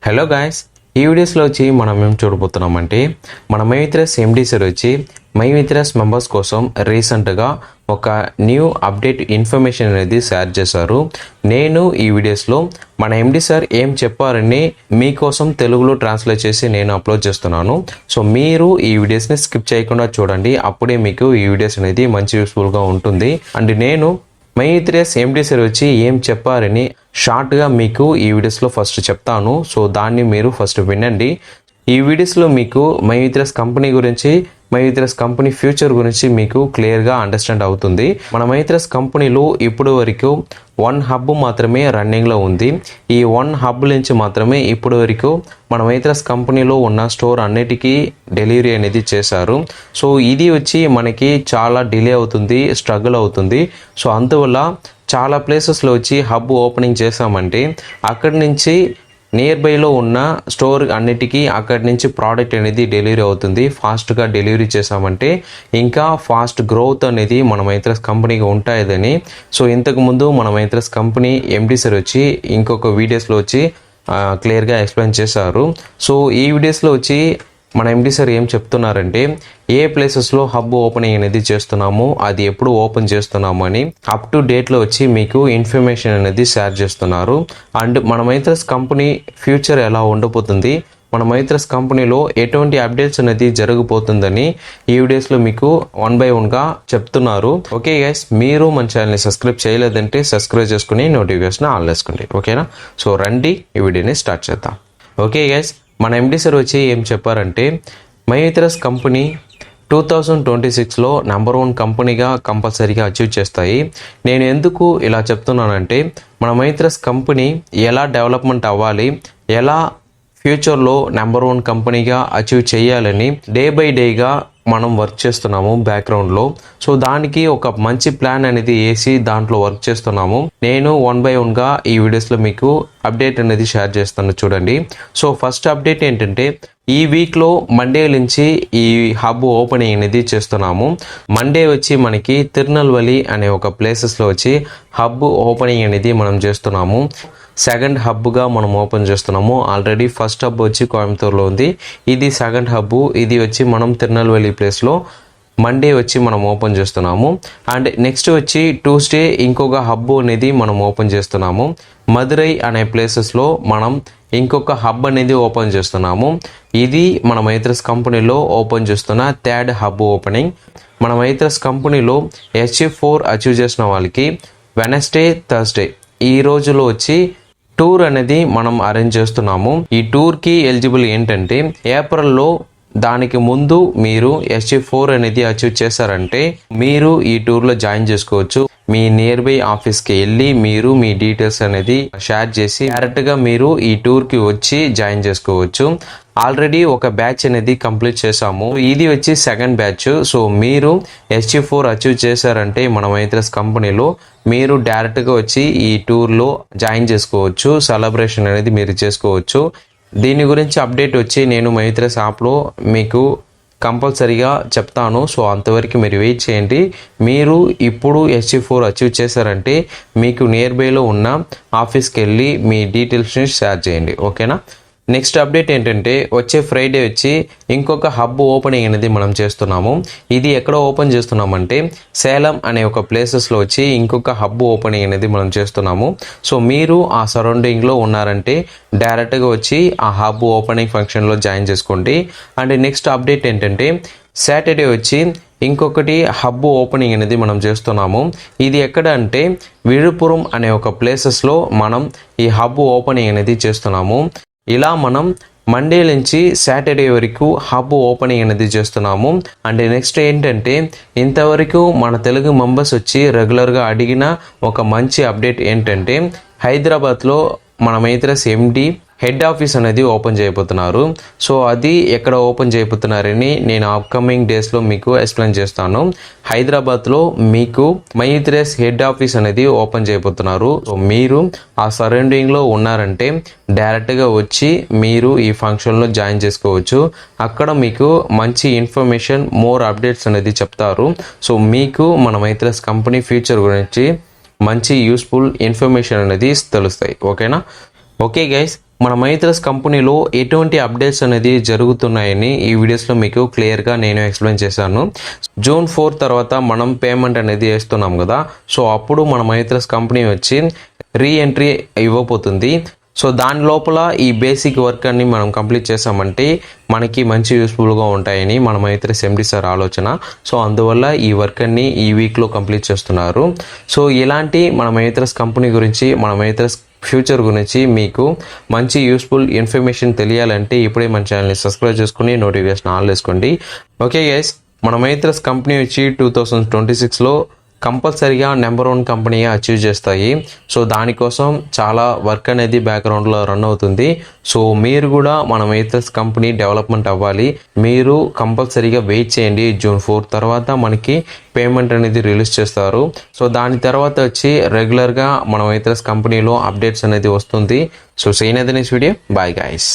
Hello guys, ఈ వీడియోస్లో వచ్చి మనం ఏం చూడబోతున్నామంటే మన మైవిత్రస్ ఎండి సార్ వచ్చి మైవిత్రస్ మెంబర్స్ కోసం రీసెంట్గా ఒక న్యూ అప్డేట్ ఇన్ఫర్మేషన్ అనేది షేర్ చేశారు. నేను ఈ వీడియోస్లో మన ఎండి సార్ ఏం చెప్పారని మీకోసం తెలుగులో ట్రాన్స్లేట్ చేసి నేను అప్లోడ్ చేస్తున్నాను. సో మీరు ఈ వీడియోస్ని స్కిప్ చేయకుండా చూడండి, అప్పుడే మీకు ఈ వీడియోస్ అనేది మంచి యూస్ఫుల్గా ఉంటుంది. అండ్ నేను మైవిత్రస్ ఎండి సార్ వచ్చి ఏం చెప్పారని షార్ట్గా మీకు ఈ వీడియోస్లో ఫస్ట్ చెప్తాను. సో దాన్ని మీరు ఫస్ట్ వినండి. ఈ వీడియోస్లో మీకు మైవిత్రస్ కంపెనీ గురించి, మైవిత్రస్ కంపెనీ ఫ్యూచర్ గురించి మీకు క్లియర్గా అండర్స్టాండ్ అవుతుంది. మన మైవిత్రస్ కంపెనీలో ఇప్పుడు వరకు 1 హబ్ మాత్రమే రన్నింగ్లో ఉంది. ఈ 1 హబ్ నుంచి మాత్రమే ఇప్పుడు వరకు మన మైవిత్రస్ కంపెనీలో ఉన్న స్టోర్ అన్నిటికీ డెలివరీ అనేది చేశారు. సో ఇది వచ్చి మనకి చాలా డిలే అవుతుంది, స్ట్రగుల్ అవుతుంది. సో అందువల్ల చాలా ప్లేసెస్లో వచ్చి హబ్ ఓపెనింగ్ చేసామంటే అక్కడి నుంచి నియర్ బైలో ఉన్న స్టోర్ అన్నిటికీ అక్కడి నుంచి ప్రోడక్ట్ అనేది డెలివరీ అవుతుంది. ఫాస్ట్గా డెలివరీ చేసామంటే ఇంకా ఫాస్ట్ గ్రోత్ అనేది మన మైత్రస్ కంపెనీకి ఉంటాయని సో ఇంతకుముందు మన మైత్రస్ కంపెనీ ఎండి సార్ వచ్చి ఇంకొక వీడియోస్లో వచ్చి క్లియర్గా ఎక్స్ప్లెయిన్ చేశారు. సో ఈ వీడియోస్లో వచ్చి మన ఎండి సార్ ఏం చెప్తున్నారంటే ఏ ప్లేసెస్లో హబ్ ఓపెనింగ్ అనేది చేస్తున్నాము, అది ఎప్పుడు ఓపెన్ చేస్తున్నాము అని అప్ టు డేట్లో వచ్చి మీకు ఇన్ఫర్మేషన్ అనేది షేర్ చేస్తున్నారు. అండ్ మన మైత్రస్ కంపెనీ ఫ్యూచర్ ఎలా ఉండబోతుంది, మన మైత్రస్ కంపెనీలో ఎటువంటి అప్డేట్స్ అనేది జరగబోతుందని ఈ వీడియోస్లో మీకు 1 by 1గా చెప్తున్నారు. ఓకే గైస్, మీరు మన ఛానల్ని సబ్స్క్రైబ్ చేయలేదంటే సబ్స్క్రైబ్ చేసుకుని నోటిఫికేషన్ ఆన్ చేసుకోండి. ఓకేనా? సో రండి ఈ వీడియోని స్టార్ట్ చేద్దాం. ఓకే గైస్, మన ఎండి సార్ వచ్చి ఏం చెప్పారంటే మైవిత్రస్ కంపెనీ 2026లో నెంబర్ 1 కంపెనీగా కంపల్సరీగా అచీవ్ చేస్తాయి. నేను ఎందుకు ఇలా చెప్తున్నానంటే మన మైవిత్రస్ కంపెనీ ఎలా డెవలప్మెంట్ అవ్వాలి, ఎలా ఫ్యూచర్లో నెంబర్ 1 కంపెనీగా అచీవ్ చేయాలని డే బై డేగా మనం వర్క్ చేస్తున్నాము బ్యాక్గ్రౌండ్లో. సో దానికి ఒక మంచి ప్లాన్ అనేది వేసి దాంట్లో వర్క్ చేస్తున్నాము. నేను 1 by 1గా ఈ వీడియోస్లో మీకు అప్డేట్ అనేది షేర్ చేస్తాను, చూడండి. సో ఫస్ట్ అప్డేట్ ఏంటంటే ఈ వీక్లో మండే నుంచి ఈ హబ్ ఓపెనింగ్ అనేది చేస్తున్నాము. మండే వచ్చి మనకి తిరునల్వలి అనే ఒక ప్లేసెస్లో వచ్చి హబ్ ఓపెనింగ్ అనేది మనం చేస్తున్నాము. సెకండ్ హబ్గా మనం ఓపెన్ చేస్తున్నాము. ఆల్రెడీ ఫస్ట్ హబ్ వచ్చి కోయంబత్తూరులో ఉంది, ఇది సెకండ్ హబ్. ఇది వచ్చి మనం తిరునల్వేలి ప్లేస్లో మండే వచ్చి మనం ఓపెన్ చేస్తున్నాము. అండ్ నెక్స్ట్ వచ్చి ట్యూస్డే ఇంకొక హబ్ అనేది మనం ఓపెన్ చేస్తున్నాము. మదురై అనే ప్లేసెస్లో మనం ఇంకొక హబ్ అనేది ఓపెన్ చేస్తున్నాము. ఇది మన మైత్రస్ కంపెనీలో ఓపెన్ చేస్తున్న 3rd హబ్ ఓపెనింగ్. మన మైత్రస్ కంపెనీలో HF4 అచీవ్ చేసిన వాళ్ళకి వెనస్డే, థర్స్డే ఈ రోజులో వచ్చి టూర్ అనేది మనం అరేంజ్ చేస్తున్నాము. ఈ టూర్కి ఎలిజిబుల్ ఏంటంటే ఏప్రిల్లో దానికి ముందు మీరు HF4 అనేది అచీవ్ చేశారంటే మీరు ఈ టూర్లో జాయిన్ చేసుకోవచ్చు. మీ నియర్ బై ఆఫీస్కి వెళ్ళి మీరు మీ డీటెయిల్స్ అనేది షేర్ చేసి డైరెక్ట్గా మీరు ఈ టూర్కి వచ్చి జాయిన్ చేసుకోవచ్చు. ఆల్రెడీ ఒక బ్యాచ్ అనేది కంప్లీట్ చేసాము, ఇది వచ్చి సెకండ్ బ్యాచ్. సో మీరు HF4 అచీవ్ చేశారంటే మన మైత్రస్ కంపెనీలో మీరు డైరెక్ట్గా వచ్చి ఈ టూర్లో జాయిన్ చేసుకోవచ్చు, సెలబ్రేషన్ అనేది మీరు చేసుకోవచ్చు. దీని గురించి అప్డేట్ వచ్చి నేను మైత్రస్ యాప్లో మీకు కంపల్సరీగా చెప్తాను. సో అంతవరకు మీరు వెయిట్ చేయండి. మీరు ఇప్పుడు HF4 అచీవ్ చేశారంటే మీకు నియర్ బైలో ఉన్న ఆఫీస్కి వెళ్ళి మీ డీటెయిల్స్ని షేర్ చేయండి. ఓకేనా? నెక్స్ట్ అప్డేట్ ఏంటంటే వచ్చే ఫ్రైడే వచ్చి ఇంకొక హబ్ ఓపెనింగ్ అనేది మనం చేస్తున్నాము. ఇది ఎక్కడ ఓపెన్ చేస్తున్నామంటే సేలం అనే ఒక ప్లేసెస్లో వచ్చి ఇంకొక హబ్ ఓపెనింగ్ అనేది మనం చేస్తున్నాము. సో మీరు ఆ సరౌండింగ్లో ఉన్నారంటే డైరెక్ట్గా వచ్చి ఆ హబ్ ఓపెనింగ్ ఫంక్షన్లో జాయిన్ చేసుకోండి. అండ్ నెక్స్ట్ అప్డేట్ ఏంటంటే సాటర్డే వచ్చి ఇంకొకటి హబ్ ఓపెనింగ్ అనేది మనం చేస్తున్నాము. ఇది ఎక్కడ అంటే విழுப்புరం అనే ఒక ప్లేసెస్లో మనం ఈ హబ్ ఓపెనింగ్ అనేది చేస్తున్నాము. ఇలా మనం మండే నుంచి సాటర్డే వరకు హబ్ ఓపెనింగ్ అనేది చేస్తున్నాము. అండ్ నెక్స్ట్ ఏంటంటే ఇంతవరకు మన తెలుగు మెంబర్స్ వచ్చి రెగ్యులర్గా అడిగిన ఒక మంచి అప్డేట్ ఏంటంటే హైదరాబాద్లో మన మైత్రస్ ఎండి హెడ్ ఆఫీస్ అనేది ఓపెన్ చేయబోతున్నారు. సో అది ఎక్కడ ఓపెన్ చేయబోతున్నారని నేను అప్కమింగ్ డేస్లో మీకు ఎక్స్ప్లెయిన్ చేస్తాను. హైదరాబాద్లో మీకు మైత్రస్ హెడ్ ఆఫీస్ అనేది ఓపెన్ చేయబోతున్నారు. సో మీరు ఆ సరౌండింగ్లో ఉన్నారంటే డైరెక్ట్గా వచ్చి మీరు ఈ ఫంక్షన్లో జాయిన్ చేసుకోవచ్చు. అక్కడ మీకు మంచి ఇన్ఫర్మేషన్, మోర్ అప్డేట్స్ అనేది చెప్తారు. సో మీకు మన మైత్రస్ కంపెనీ ఫ్యూచర్ గురించి మంచి యూస్ఫుల్ ఇన్ఫర్మేషన్ అనేది తెలుస్తాయి. ఓకేనా? ఓకే గైస్, మన మైత్రస్ కంపెనీలో ఎటువంటి అప్డేట్స్ అనేది జరుగుతున్నాయని ఈ వీడియోస్లో మీకు క్లియర్గా నేను ఎక్స్ప్లెయిన్ చేశాను. జూన్ 4 తర్వాత మనం పేమెంట్ అనేది వేస్తున్నాం కదా, సో అప్పుడు మన మైత్రస్ కంపెనీ వచ్చి రీఎంట్రీ ఇవ్వబోతుంది. సో దాని లోపల ఈ బేసిక్ వర్క్ అన్ని మనం కంప్లీట్ చేసామంటే మనకి మంచి యూస్ఫుల్గా ఉంటాయని మన మైత్రస్ ఎండి సార్ ఆలోచన. సో అందువల్ల ఈ వర్క్ అన్ని ఈ వీక్లో కంప్లీట్ చేస్తున్నారు. సో ఇలాంటి మన మైత్రస్ కంపెనీ గురించి, మన మైత్రస్ ఫ్యూచర్ గురించి మీకు మంచి యూస్ఫుల్ ఇన్ఫర్మేషన్ తెలియాలంటే ఇప్పుడే మన ఛానల్ని సబ్స్క్రైబ్ చేసుకుని నోటిఫికేషన్ ఆన్ చేసుకోండి. ఓకే గైస్, మన మైత్రస్ కంపెనీ వచ్చి 2026లో కంపల్సరీగా నెంబర్ 1 కంపెనీగా అచీవ్ చేస్తాయి. సో దానికోసం చాలా వర్క్ అనేది బ్యాక్గ్రౌండ్లో రన్ అవుతుంది. సో మీరు కూడా మన మైత్రస్ కంపెనీ డెవలప్మెంట్ అవ్వాలి. మీరు కంపల్సరీగా వెయిట్ చేయండి. జూన్ 4 తర్వాత మనకి పేమెంట్ అనేది రిలీజ్ చేస్తారు. సో దాని తర్వాత వచ్చి రెగ్యులర్గా మన మైత్రస్ కంపెనీలో అప్డేట్స్ అనేది వస్తుంది. సో సీన్ అది నెక్స్ట్ వీడియో. Bye guys.